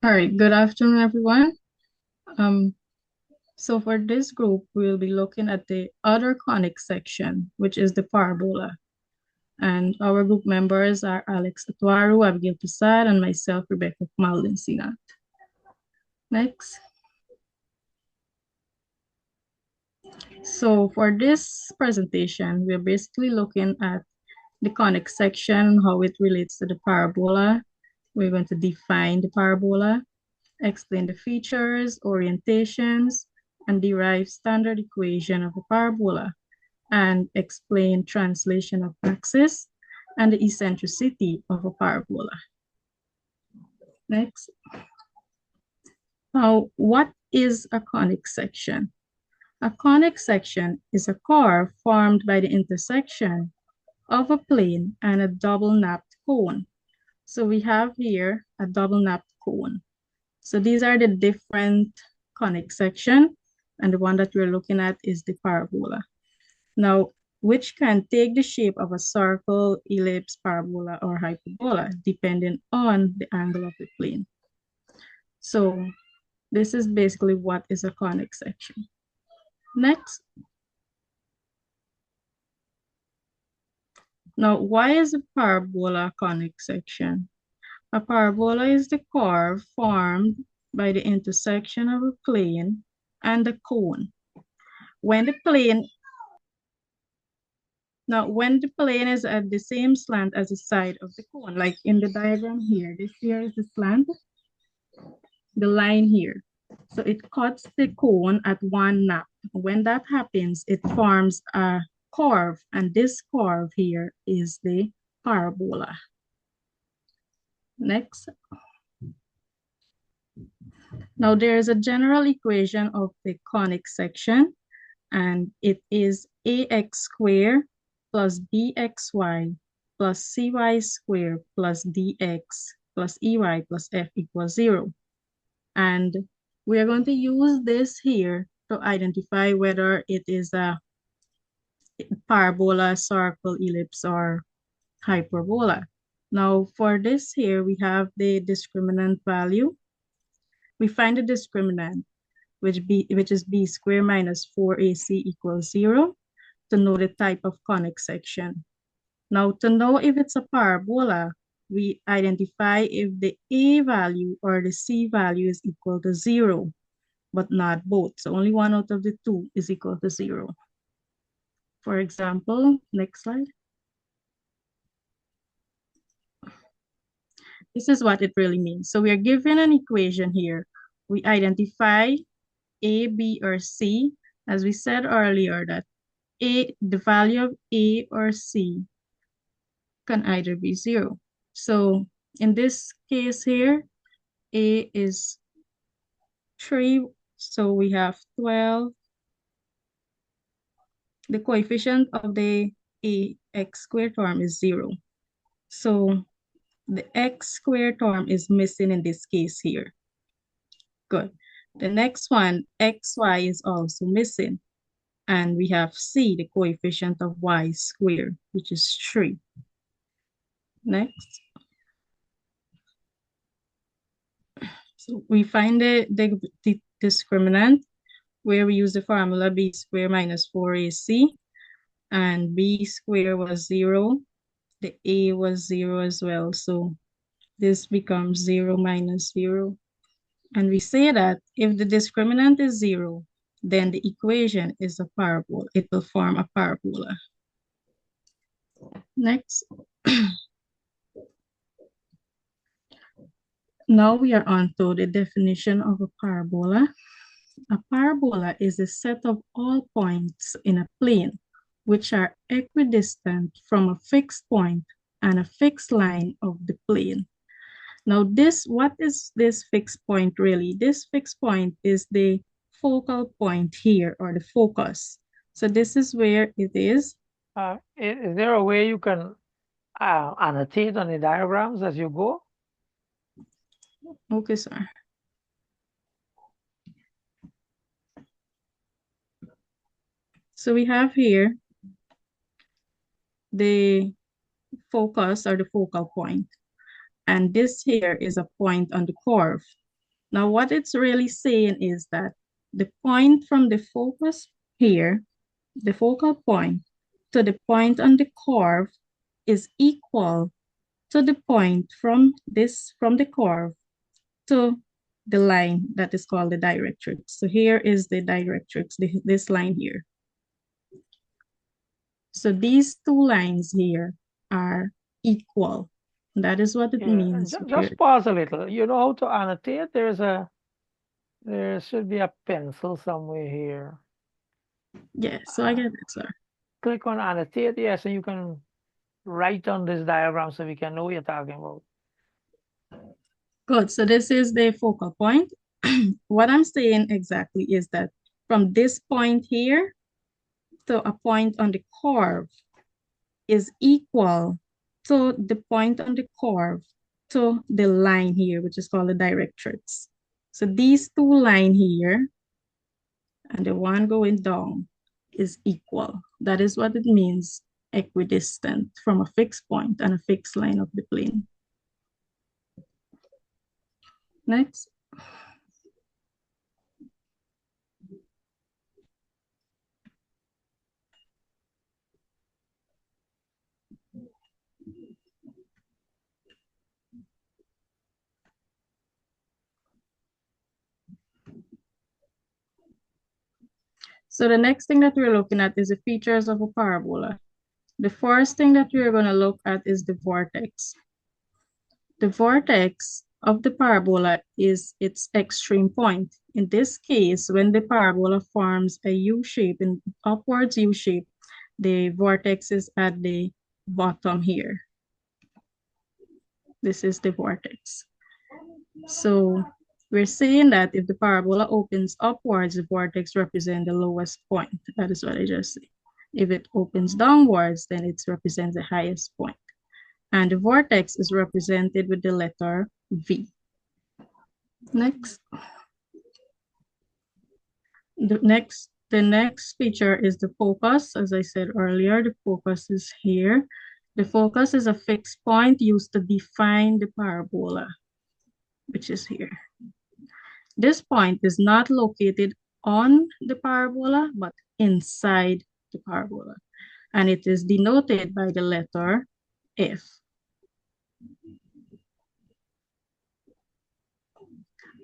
All right, good afternoon, everyone. Um, so for this group, we'll be looking at the other conic section, which is the parabola. And our group members are Alex Atuaru, Abigail Prasad, and myself, Rebecca Maldin Sinat. Next. So for this presentation, we're basically looking at the conic section, how it relates to the parabola. We're going to define the parabola, explain the features, orientations, and derive standard equation of a parabola, and explain translation of axis and the eccentricity of a parabola. Next. Now, what is a conic section? A conic section is a curve formed by the intersection of a plane and a double-napped cone. So we have here a double-napped cone. So these are the different conic section, and the one that we're looking at is the parabola. Now, which can take the shape of a circle, ellipse, parabola, or hyperbola, depending on the angle of the plane. So this is basically what is a conic section. Next. Now, why is a parabola a conic section? A parabola is the curve formed by the intersection of a plane and a cone. When the plane is at the same slant as the side of the cone, like in the diagram here, this here is the slant, the line here. So it cuts the cone at one nap. When that happens, it forms a curve, and this curve here is the parabola. Next. Now there is a general equation of the conic section, and it is ax squared plus bxy plus cy squared plus dx plus ey plus f equals 0. And we are going to use this here to identify whether it is a parabola, circle, ellipse, or hyperbola. Now for this here, we have the discriminant value. We find the discriminant, which is b squared minus 4ac equals 0, to know the type of conic section. Now, to know if it's a parabola, we identify if the a value or the c value is equal to 0, but not both. So only one out of the two is equal to 0. For example, next slide. This is what it really means. So we are given an equation here. We identify a, b, or c. As we said earlier, that the value of a or c can either be 0. So in this case here, a is 3, so we have 12. The coefficient of the ax squared term is 0. So the x squared term is missing in this case here. Good. The next one, xy, is also missing. And we have c, the coefficient of y squared, which is 3. Next. So we find the discriminant, where we use the formula b squared minus 4ac, and b squared was 0. The a was 0 as well. So this becomes 0 minus 0. And we say that if the discriminant is 0, then the equation is a parabola. It will form a parabola. Next. Now we are on to the definition of a parabola. A parabola is a set of all points in a plane which are equidistant from a fixed point and a fixed line of the plane. Now what is this fixed point really? This fixed point is the focal point here, or the focus. So this is where it is. Is there a way you can annotate on the diagrams as you go? Okay, sir. So we have here the focus, or the focal point. And this here is a point on the curve. Now, what it's really saying is that the point from the focus here, the focal point, to the point on the curve is equal to the point from the curve to the line that is called the directrix. So here is the directrix, this line here. So these two lines here are equal. That is what it Yeah, means just here. pause a little. You know how to annotate? There should be a pencil somewhere here. Yeah, so I Uh, get it, sir. Click on annotate, yes, and you can write on this diagram so we can know what you're talking about. Good. So this is the focal point. What I'm saying exactly is that from this point here to a point on the curve is equal to the point on the curve to the line here, which is called the directrix. So these two lines here and the one going down is equal. That is what it means equidistant from a fixed point and a fixed line of the plane. Next. So the next thing that we're looking at is the features of a parabola. The first thing that we're going to look at is the vortex. The vortex of the parabola is its extreme point. In this case, when the parabola forms a U shape, an upwards U shape, the vortex is at the bottom here. This is the vortex. So we're saying that if the parabola opens upwards, the vortex represents the lowest point. That is what I just said. If it opens downwards, then it represents the highest point. And the vortex is represented with the letter V. Next. The next feature is the focus. As I said earlier, the focus is here. The focus is a fixed point used to define the parabola, which is here. This point is not located on the parabola, but inside the parabola. And it is denoted by the letter F.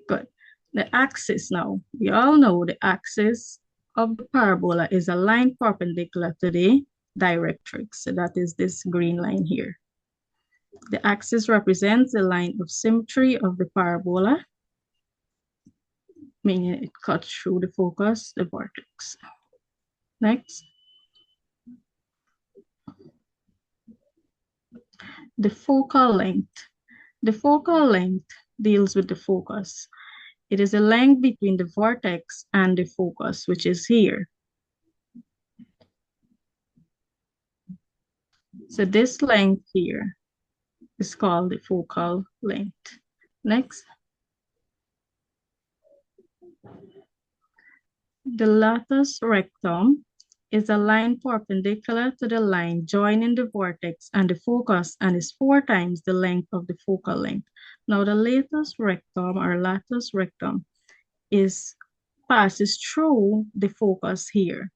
Good. The axis now. We all know the axis of the parabola is a line perpendicular to the directrix. So that is this green line here. The axis represents the line of symmetry of the parabola, meaning it cuts through the focus, the vortex. Next. The focal length. The focal length deals with the focus. It is the length between the vortex and the focus, which is here. So this length here is called the focal length. Next. The latus rectum is a line perpendicular to the line joining the vortex and the focus and is 4 times the length of the focal length. Now the latus rectum passes through the focus here.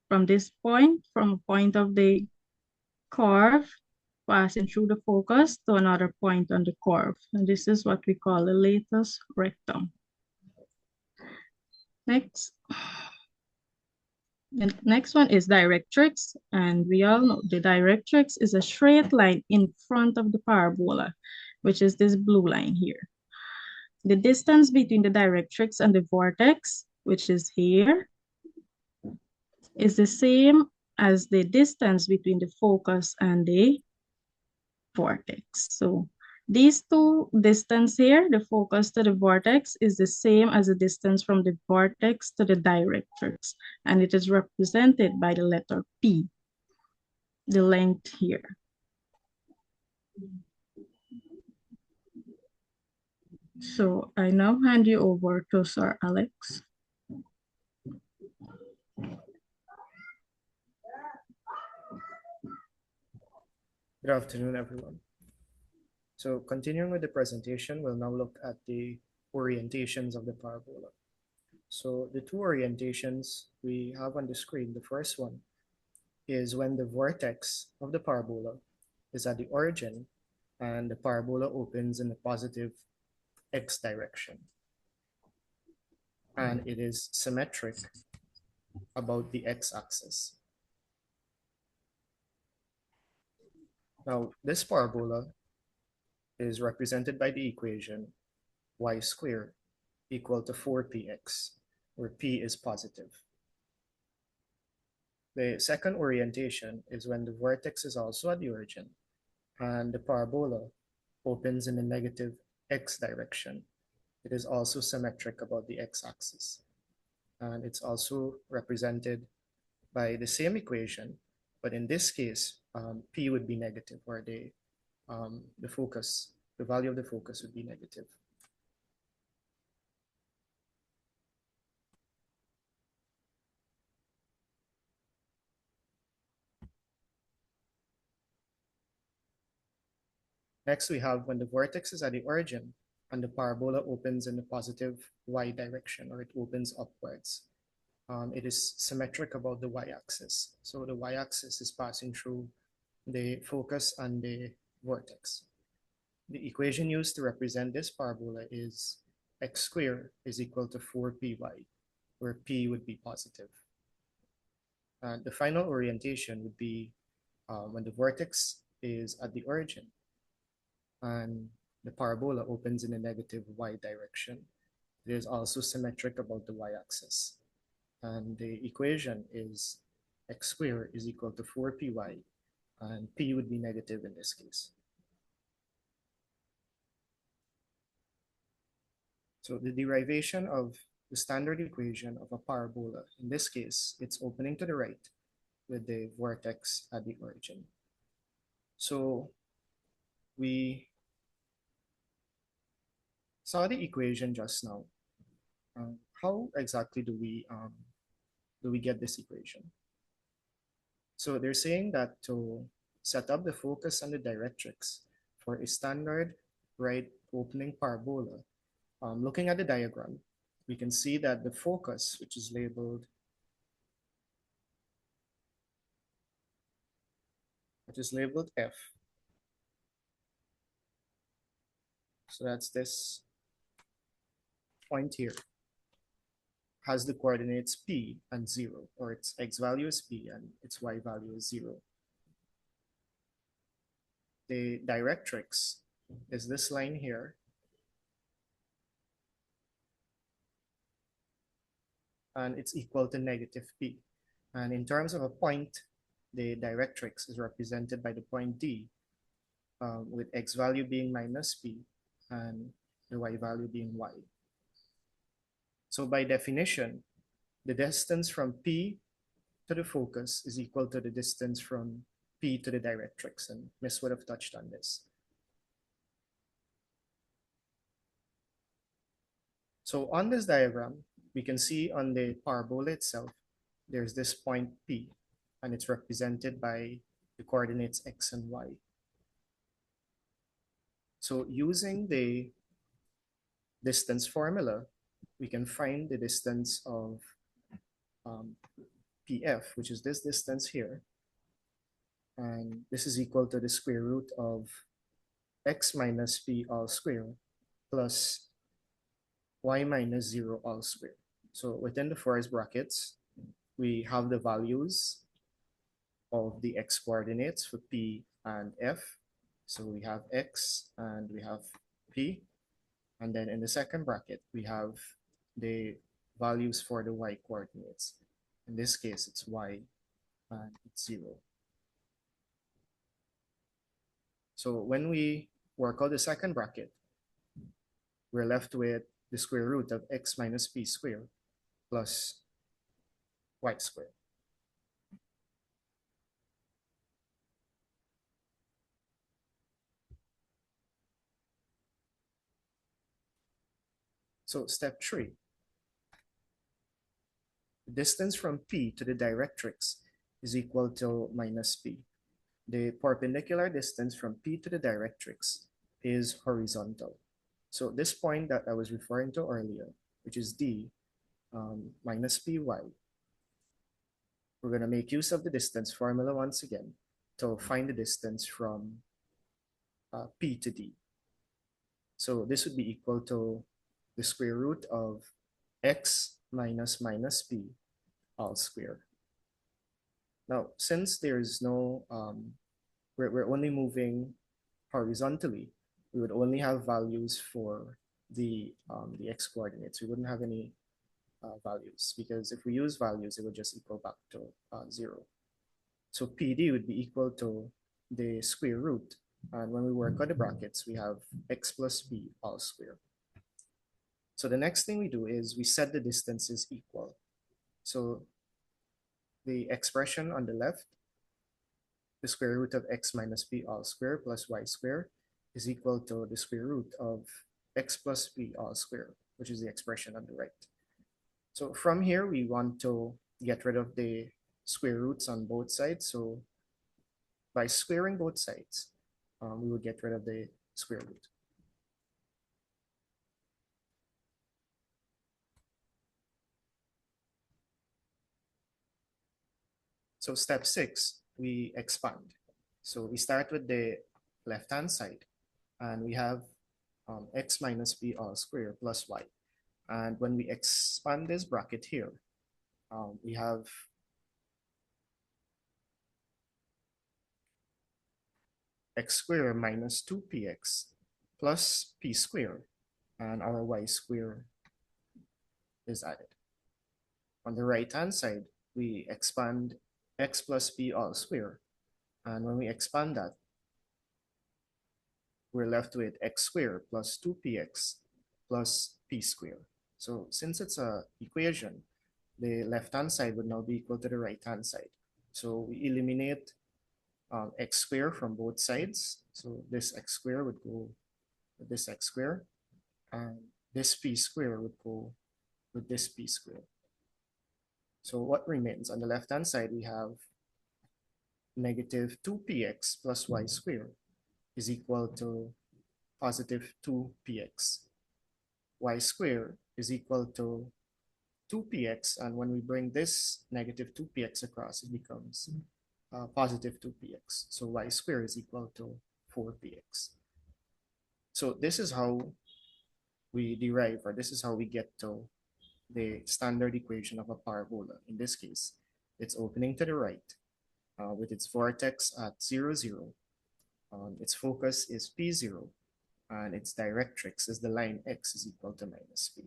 From this point, from a point of the curve, passing through the focus to another point on the curve. And this is what we call the latus rectum. Next. The next one is directrix, and we all know the directrix is a straight line in front of the parabola, which is this blue line here. The distance between the directrix and the vortex, which is here, is the same as the distance between the focus and the vortex. So these two distance here, the focus to the vortex, is the same as the distance from the vortex to the directrix, and it is represented by the letter P, the length here. So I now hand you over to Sir Alex. Good afternoon, everyone. So continuing with the presentation, we'll now look at the orientations of the parabola. So the two orientations we have on the screen, the first one is when the vortex of the parabola is at the origin and the parabola opens in the positive x direction. And it is symmetric about the x-axis. Now, this parabola is represented by the equation y squared equal to 4px, where p is positive. The second orientation is when the vertex is also at the origin and the parabola opens in the negative x direction. It is also symmetric about the x-axis. And it's also represented by the same equation, but in this case, p would be negative, or the value of the focus would be negative. Next, we have when the vortex is at the origin and the parabola opens in the positive y direction, or it opens upwards. It is symmetric about the y-axis. So the y-axis is passing through the focus and the vortex. The equation used to represent this parabola is x squared is equal to 4py, where p would be positive. And the final orientation would be when the vortex is at the origin and the parabola opens in a negative y direction. It is also symmetric about the y-axis. And the equation is x squared is equal to 4py, and p would be negative in this case. So the derivation of the standard equation of a parabola, in this case, it's opening to the right with the vortex at the origin. So we saw the equation just now. How exactly do we get this equation? So they're saying that to set up the focus and the directrix for a standard right opening parabola, looking at the diagram, we can see that the focus, which is labeled F. So that's this point here, has the coordinates p and 0, or its x value is p and its y value is 0. The directrix is this line here, and it's equal to negative p. And in terms of a point, the directrix is represented by the point D, with x value being minus p and the y value being y. So by definition, the distance from P to the focus is equal to the distance from P to the directrix, and Miss would have touched on this. So on this diagram, we can see on the parabola itself, there's this point P, and it's represented by the coordinates x and y. So using the distance formula, we can find the distance of PF, which is this distance here. And this is equal to the square root of x minus p all squared plus y minus 0 all squared. So within the first brackets, we have the values of the x coordinates for p and f. So we have x and we have p. And then in the second bracket, we have the values for the y coordinates. In this case, it's y and it's 0. So when we work out the second bracket, we're left with the square root of x minus p squared plus y squared. So step 3, the distance from P to the directrix is equal to minus P. The perpendicular distance from P to the directrix is horizontal. So this point that I was referring to earlier, which is d minus py, we're going to make use of the distance formula once again to find the distance from p to d. So this would be equal to the square root of x minus minus p all squared. Now, since there's no, we're only moving horizontally, we would only have values for the x coordinates. We wouldn't have any values, because if we use values, it would just equal back to 0. So PD would be equal to the square root. And when we work on the brackets, we have x plus b all squared. So the next thing we do is we set the distances equal. So the expression on the left, the square root of x minus b all squared plus y squared is equal to the square root of x plus b all squared, which is the expression on the right. So from here, we want to get rid of the square roots on both sides. So by squaring both sides, we will get rid of the square root. So step 6, we expand. So we start with the left-hand side, and we have x minus b all squared plus y. And when we expand this bracket here, we have x squared minus 2px plus p squared, and our y squared is added. On the right-hand side, we expand x plus b all squared. And when we expand that, we're left with x squared plus 2px plus p squared. So since it's an equation, the left-hand side would now be equal to the right-hand side. So we eliminate x squared from both sides. So this x squared would go with this x squared, and this p squared would go with this p squared. So what remains? On the left-hand side, we have negative 2px plus y squared is equal to positive 2px. Y squared is equal to 2px, and when we bring this negative 2px across, it becomes positive 2px. So y squared is equal to 4px. So this is how we derive, or this is how we get to the standard equation of a parabola. In this case, it's opening to the right with its vortex at 0, 0. Its focus is P0, and its directrix is the line x is equal to minus p.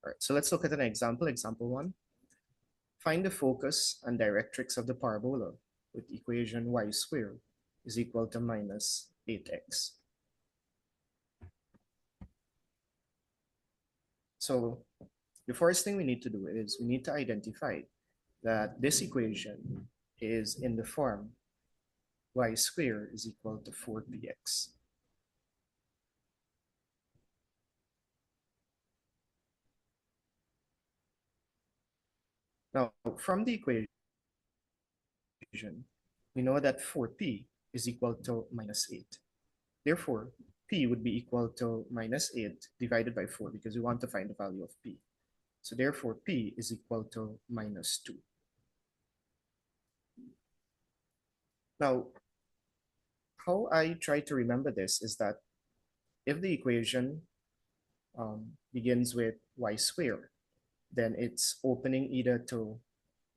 All right, so let's look at an example. Example 1. Find the focus and directrix of the parabola with equation y squared is equal to minus 8x. So the first thing we need to do is we need to identify that this equation is in the form y squared is equal to 4px. Now, from the equation, we know that 4p is equal to minus 8. Therefore, p would be equal to minus 8 divided by 4, because we want to find the value of p. So therefore, p is equal to minus 2. Now, how I try to remember this is that if the equation begins with y squared, then it's opening either to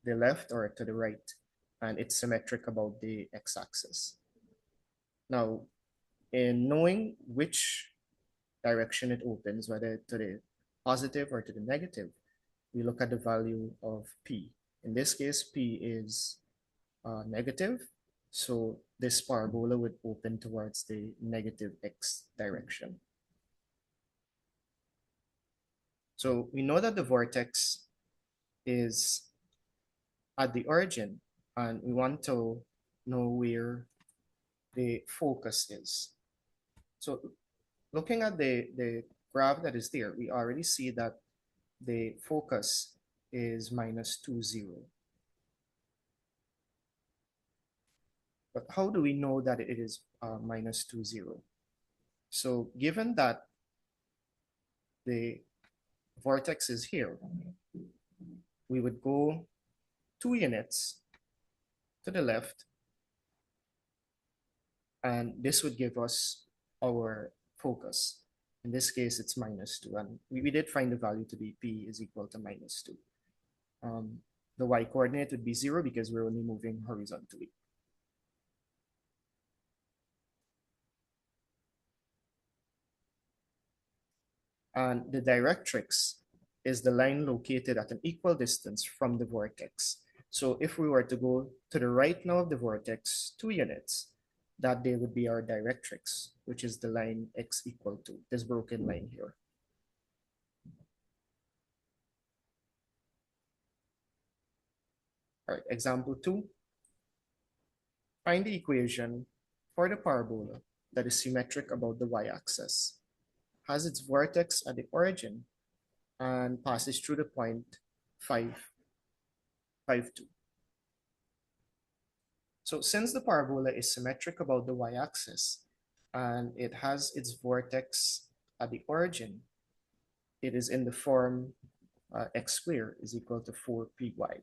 the left or to the right, and it's symmetric about the x-axis. Now, in knowing which direction it opens, whether to the positive or to the negative, we look at the value of p. In this case, p is negative, so this parabola would open towards the negative x direction. So we know that the vortex is at the origin, and we want to know where the focus is. So looking at the graph that is there, we already see that the focus is minus 2, 0. But how do we know that it is minus 2, 0? So given that the vortex is here, we would go 2 units to the left, and this would give us our focus. In this case, it's minus 2, and we did find the value to be p is equal to minus 2. The y coordinate would be 0 because we're only moving horizontally. And the directrix is the line located at an equal distance from the vortex. So if we were to go to the right now of the vortex 2 units, that day would be our directrix, which is the line x equal to this broken line here. All right, example 2. Find the equation for the parabola that is symmetric about the y-axis, has its vortex at the origin, and passes through the point 5, 5, 2. So since the parabola is symmetric about the y-axis and it has its vortex at the origin, it is in the form x squared is equal to 4py.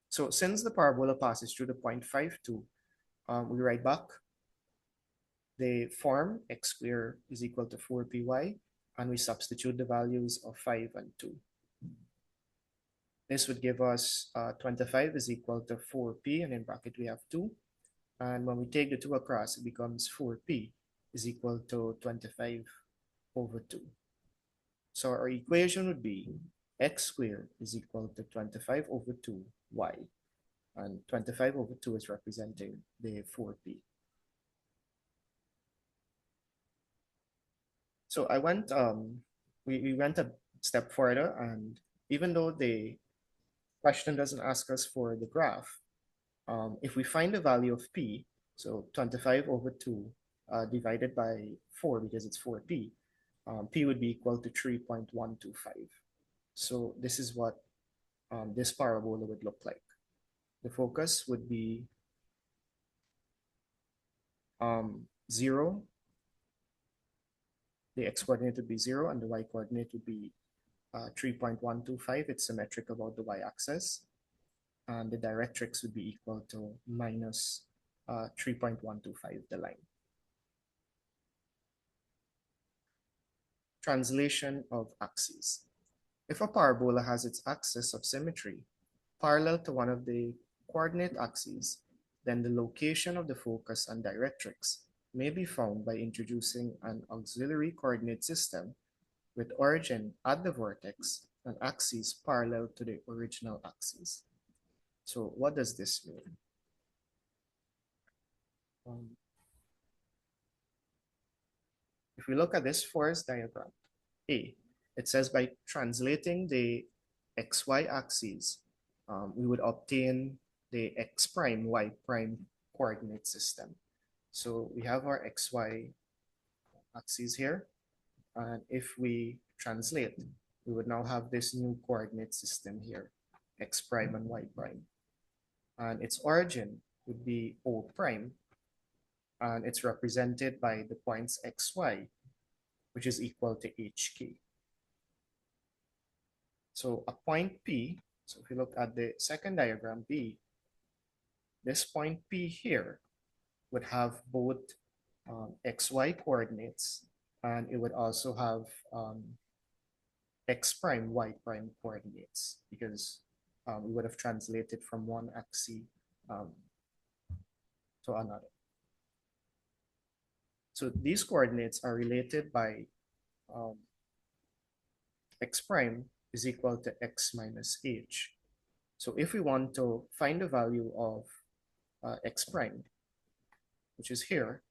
So since the parabola passes through the point 5, 2, we write back the form x squared is equal to 4py, and we substitute the values of 5 and 2. This would give us 25 is equal to 4p, and in bracket we have 2. And when we take the 2 across, it becomes 4p is equal to 25 over 2. So our equation would be x squared is equal to 25 over 2y. And 25 over 2 is representing the 4p. So we went a step further, and even though the question doesn't ask us for the graph, if we find the value of p, so 25 over 2 divided by 4 because it's 4p, p would be equal to 3.125. So this is what this parabola would look like. The focus would be 0, the x coordinate would be 0, and the y coordinate would be 3.125. It's symmetric about the y-axis. And the directrix would be equal to minus 3.125, the line. Translation of axes. If a parabola has its axis of symmetry parallel to one of the coordinate axes, then the location of the focus and directrix may be found by introducing an auxiliary coordinate system with origin at the vortex and axes parallel to the original axis. So what does this mean? If we look at this force diagram, A, it says by translating the xy axes, we would obtain the x prime, y prime coordinate system. So we have our xy axes here, and if we translate, we would now have this new coordinate system here, x prime and y prime. And its origin would be O prime, and it's represented by the points xy, which is equal to hk. So a point P, so if you look at the second diagram B, this point P here would have both xy coordinates, and it would also have x prime, y prime coordinates, because we would have translated from one axis to another. So these coordinates are related by x prime is equal to x minus h. So if we want to find the value of x prime, which is here,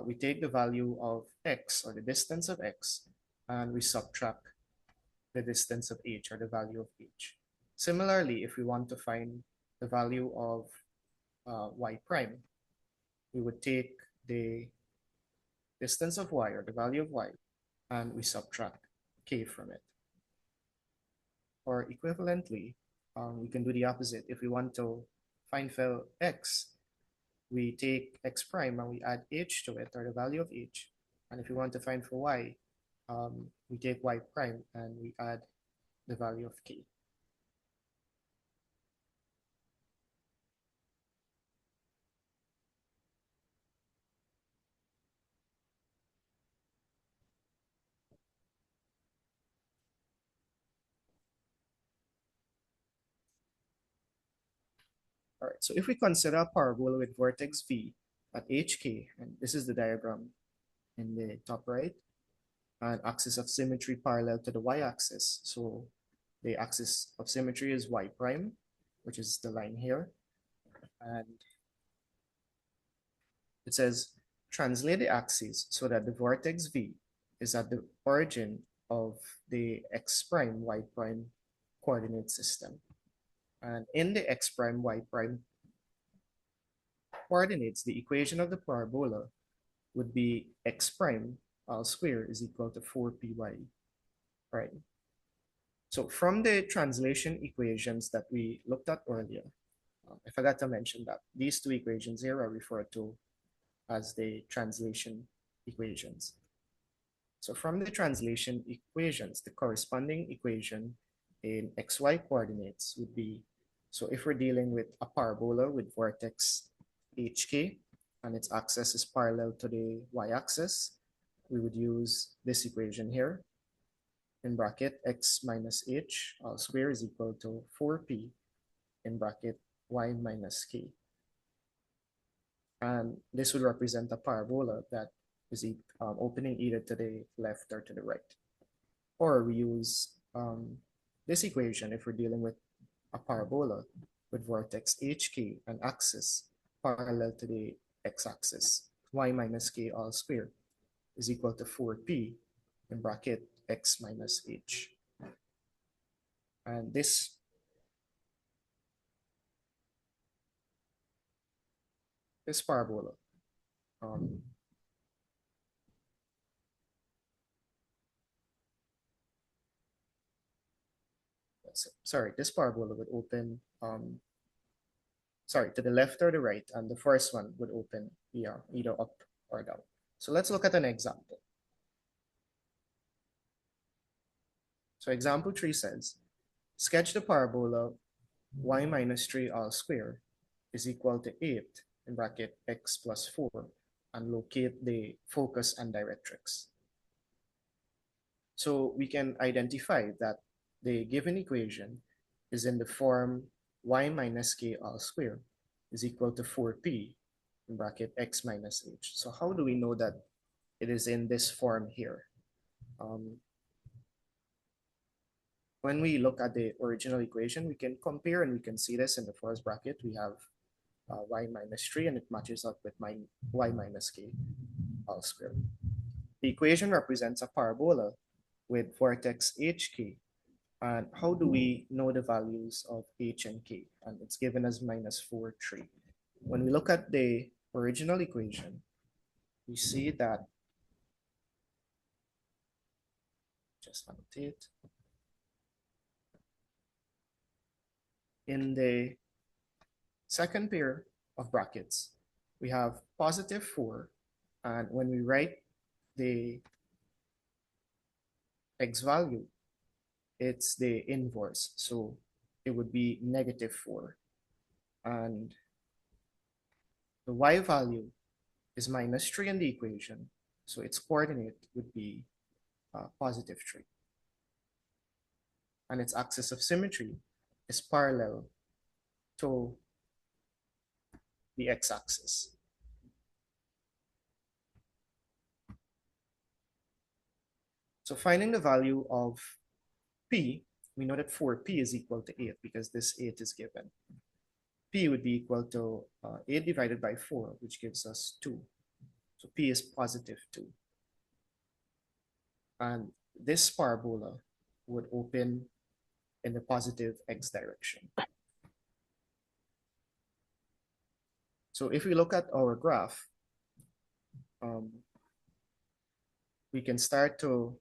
we take the value of x, or the distance of x, and we subtract the distance of h, or the value of h. Similarly, if we want to find the value of y prime, we would take the distance of y, or the value of y, and we subtract k from it. Or equivalently, we can do the opposite. If we want to find for x, we take x prime and we add h to it, or the value of h. And if we want to find for y, we take y prime and we add the value of k. All right, so if we consider a parabola with vertex v at hk, and this is the diagram in the top right, and axis of symmetry parallel to the y-axis. So the axis of symmetry is y prime, which is the line here. And it says, translate the axes so that the vertex v is at the origin of the x prime, y prime coordinate system. And in the x prime, y prime coordinates, the equation of the parabola would be x prime all square is equal to 4py prime. So from the translation equations that we looked at earlier, I forgot to mention that these two equations here are referred to as the translation equations. So from the translation equations, the corresponding equation in xy coordinates would be, so if we're dealing with a parabola with vertex hk and its axis is parallel to the y-axis, we would use this equation here, in bracket x minus h all square is equal to 4p in bracket y minus k. And this would represent a parabola that is opening either to the left or to the right. Or we use this equation if we're dealing with a parabola with vertex hk and axis parallel to the x-axis. Y minus k all square is equal to 4p in bracket x minus h. And this parabola sorry, this parabola would open sorry, to the left or the right, and the first one would open either up or down. So let's look at an example. So example 3 says, sketch the parabola y minus 3 all square is equal to 8 in bracket x plus 4 and locate the focus and directrix. So we can identify that the given equation is in the form y minus k all square is equal to 4p in bracket x minus h. So how do we know that it is in this form here? When we look at the original equation, we can compare and we can see this in the first bracket. We have y minus 3 and it matches up with y minus k all square. The equation represents a parabola with vertex hk. And how do we know the values of h and k? And it's given as minus 4, 3. When we look at the original equation, we see that, just annotate, in the second pair of brackets, we have positive 4. And when we write the x value, it's the inverse. So it would be negative 4. And the y value is minus 3 in the equation. So its coordinate would be positive 3. And its axis of symmetry is parallel to the x-axis. So finding the value of p, we know that 4p is equal to 8 because this 8 is given. P would be equal to 8 divided by 4, which gives us 2. So P is positive 2. And this parabola would open in the positive x direction. So if we look at our graph, we can start to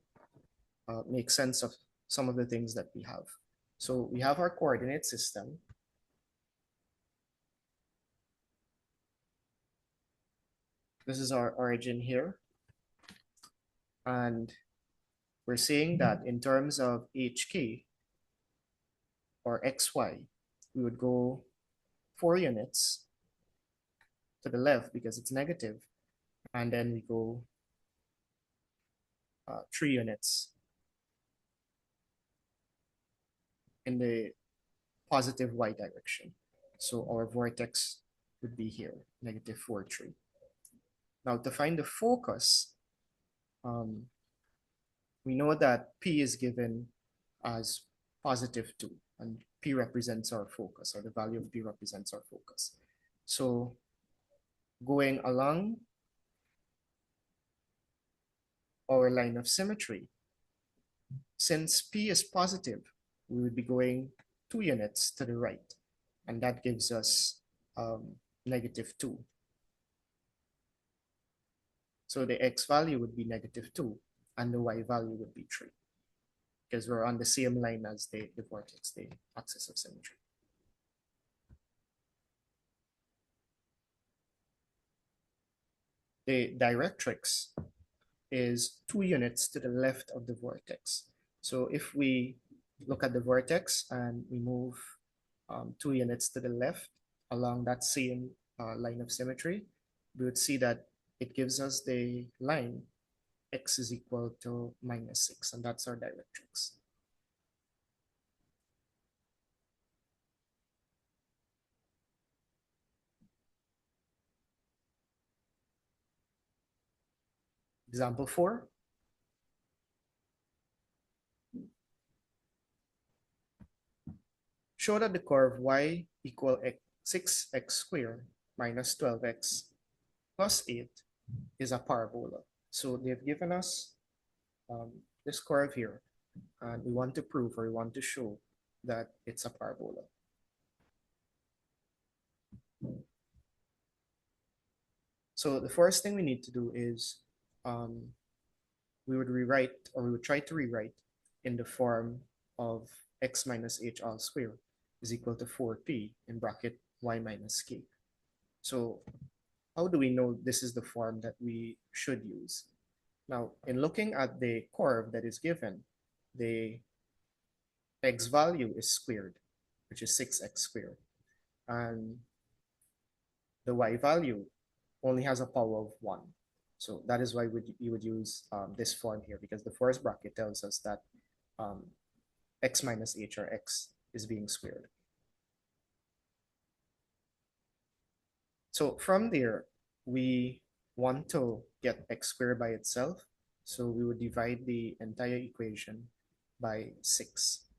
make sense of some of the things that we have. So we have our coordinate system. This is our origin here. And we're saying that in terms of HK or XY, we would go 4 units to the left because it's negative, and then we go 3 units in the positive y direction. So our vortex would be here, negative 4, 3. Now to find the focus, we know that P is given as positive 2, and P represents our focus, or the value of P represents our focus. So going along our line of symmetry, since P is positive, we would be going 2 units to the right, and that gives us negative 2. So the x value would be negative 2, and the y value would be 3, because we're on the same line as the vortex, the axis of symmetry. The directrix is 2 units to the left of the vortex. So if we look at the vortex and we move 2 units to the left along that same line of symmetry, we would see that it gives us the line x is equal to -6, and that's our directrix. Example 4. Show that the curve y equal 6x squared minus 12x plus 8 is a parabola. So they've given us this curve here, and we want to prove, or we want to show, that it's a parabola. So the first thing we need to do is we would rewrite, or we would try to rewrite in the form of x minus h all squared is equal to 4p in bracket y minus k. So how do we know this is the form that we should use? Now, in looking at the curve that is given, the x value is squared, which is 6x squared. And the y value only has a power of 1. So that is why you would use this form here, because the first bracket tells us that x minus h, or x, is being squared. So from there, we want to get x squared by itself. So we would divide the entire equation by 6.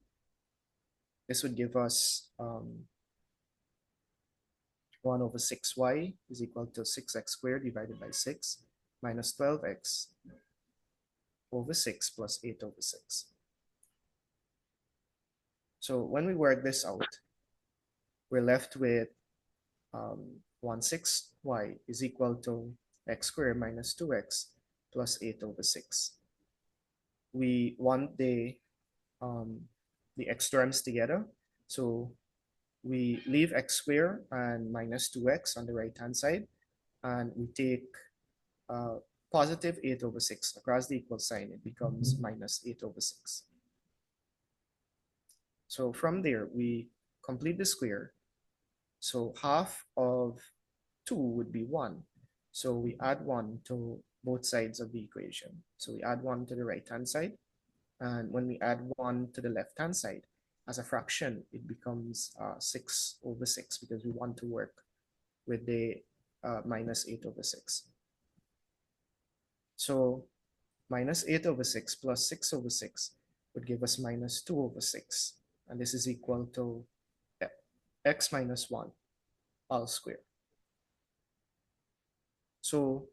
This would give us 1 over 6y is equal to 6x squared divided by 6 minus 12x over 6 plus 8 over 6. So when we work this out, we're left with 1/6y is equal to x squared minus 2x plus 8 over 6. We want the x terms together, so we leave x squared and minus 2x on the right hand side, and we take positive 8 over 6 across the equal sign. It becomes minus 8 over 6. So from there, we complete the square. So half of 2 would be 1. So we add 1 to both sides of the equation. So we add 1 to the right hand side, and when we add 1 to the left hand side as a fraction, it becomes 6 over 6, because we want to work with the minus 8 over 6. So minus 8 over 6 plus 6 over 6 would give us minus 2 over 6, and this is equal to x minus 1 all squared. So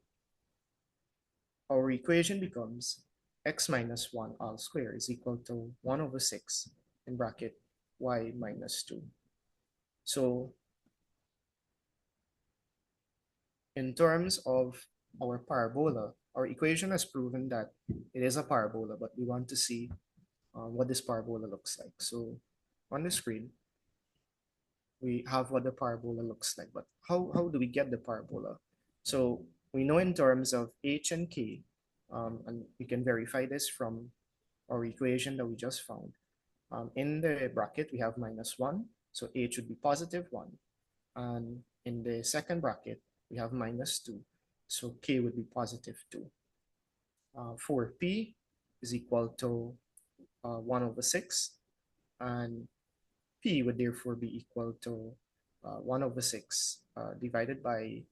our equation becomes x minus 1 all squared is equal to 1 over 6 in bracket y minus 2. So in terms of our parabola, our equation has proven that it is a parabola, but we want to see what this parabola looks like. So on the screen, we have what the parabola looks like, but how do we get the parabola? So we know in terms of h and k, and we can verify this from our equation that we just found. In the bracket, we have minus 1, so h would be positive 1. And in the second bracket, we have minus 2, so k would be positive 2. For p is equal to 1 over 6, and p would therefore be equal to 1 over 6 divided by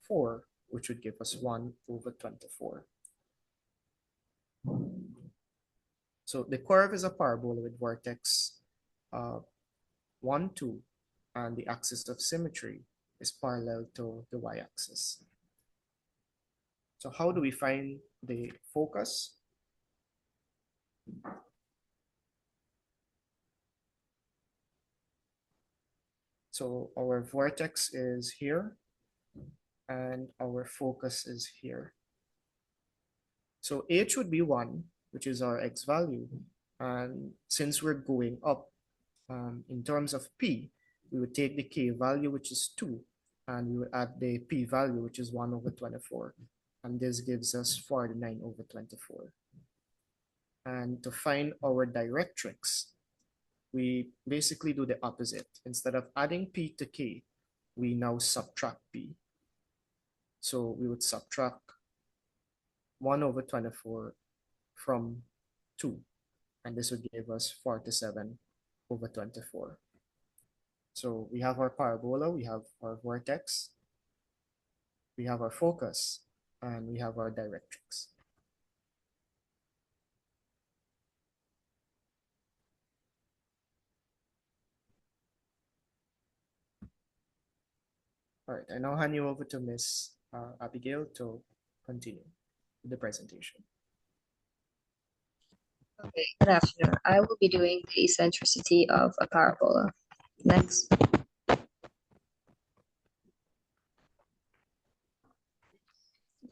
4, which would give us 1 over 24. So the curve is a parabola with vertex 1, 2, and the axis of symmetry is parallel to the y-axis. So how do we find the focus? So our vertex is here, and our focus is here. So h would be 1, which is our x value. And since we're going up in terms of p, we would take the k value, which is 2, and we would add the p value, which is 1 over 24. And this gives us 49 over 24. And to find our directrix, we basically do the opposite. Instead of adding p to k, we now subtract p. So we would subtract 1 over 24 from 2, and this would give us 47 over 24. So we have our parabola, we have our vertex, we have our focus, and we have our directrix. All right, I now hand you over to Miss Abigail to continue with the presentation. Okay, good afternoon. I will be doing the eccentricity of a parabola. Next.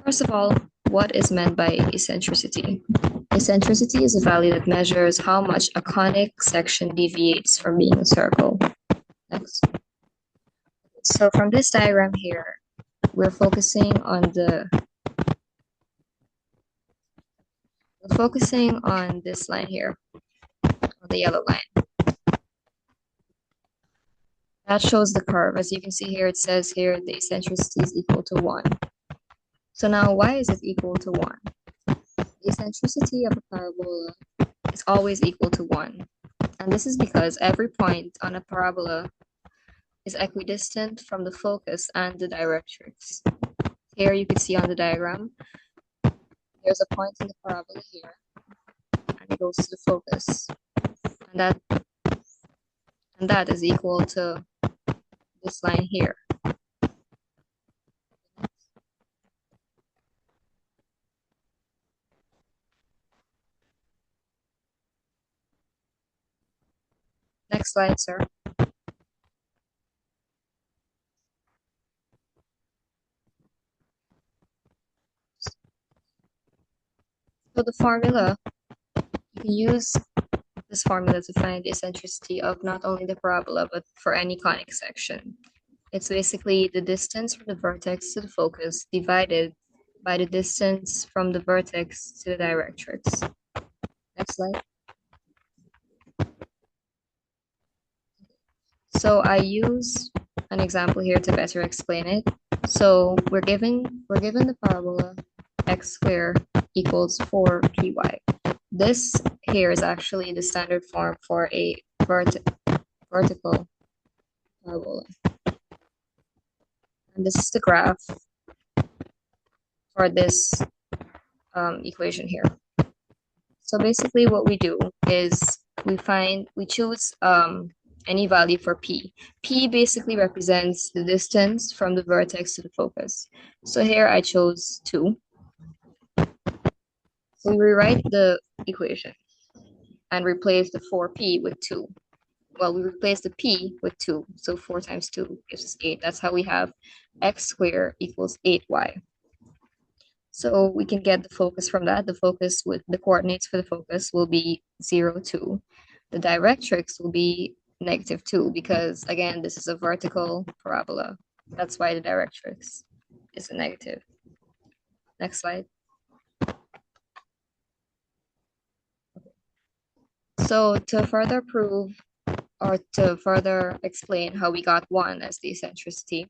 First of all, what is meant by eccentricity? Eccentricity is a value that measures how much a conic section deviates from being a circle. Next. So from this diagram here, we're focusing on this line here, on the yellow line. That shows the curve. As you can see here, it says here the eccentricity is equal to 1. So now, why is it equal to 1? The eccentricity of a parabola is always equal to 1. And this is because every point on a parabola is equidistant from the focus and the directrix. Here you can see on the diagram, there's a point in the parabola here, and it goes to the focus. And that is equal to this line here. Next slide, sir. So the formula, you can use this formula to find the eccentricity of not only the parabola, but for any conic section. It's basically the distance from the vertex to the focus divided by the distance from the vertex to the directrix. Next slide. So I use an example here to better explain it. So we're given the parabola x squared equals 4py. This here is actually the standard form for a vertical parabola. And this is the graph for this equation here. So basically what we do is we choose any value for p. P basically represents the distance from the vertex to the focus. So here I chose 2. So we rewrite the equation and replace the 4p with 2. Well, we replace the p with 2. So 4 times 2 gives us 8. That's how we have x squared equals 8y. So we can get the focus from that. The focus with the coordinates for the focus will be 0, 2. The directrix will be -2 because, again, this is a vertical parabola. That's why the directrix is a negative. Next slide. So to further prove or to further explain how we got 1 as the eccentricity,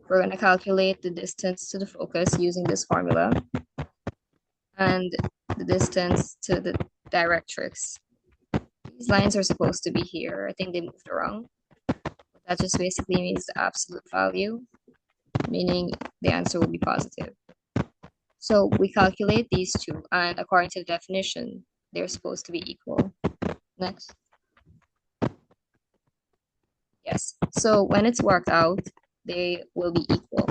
we're going to calculate the distance to the focus using this formula and the distance to the directrix. These lines are supposed to be here. I think they moved around. That just basically means the absolute value, meaning the answer will be positive. So we calculate these two, and according to the definition, they're supposed to be equal. Next. Yes, so when it's worked out, they will be equal.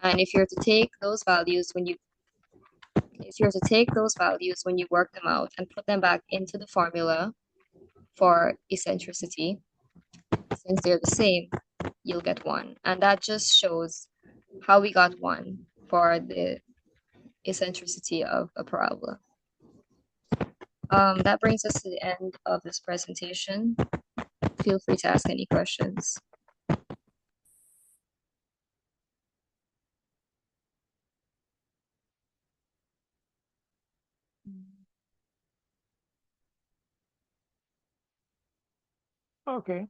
And if you're to take those values when you work them out and put them back into the formula for eccentricity, since they're the same, you'll get 1. And that just shows how we got 1 for the eccentricity of a parabola. That brings us to the end of this presentation. Feel free to ask any questions. Okay.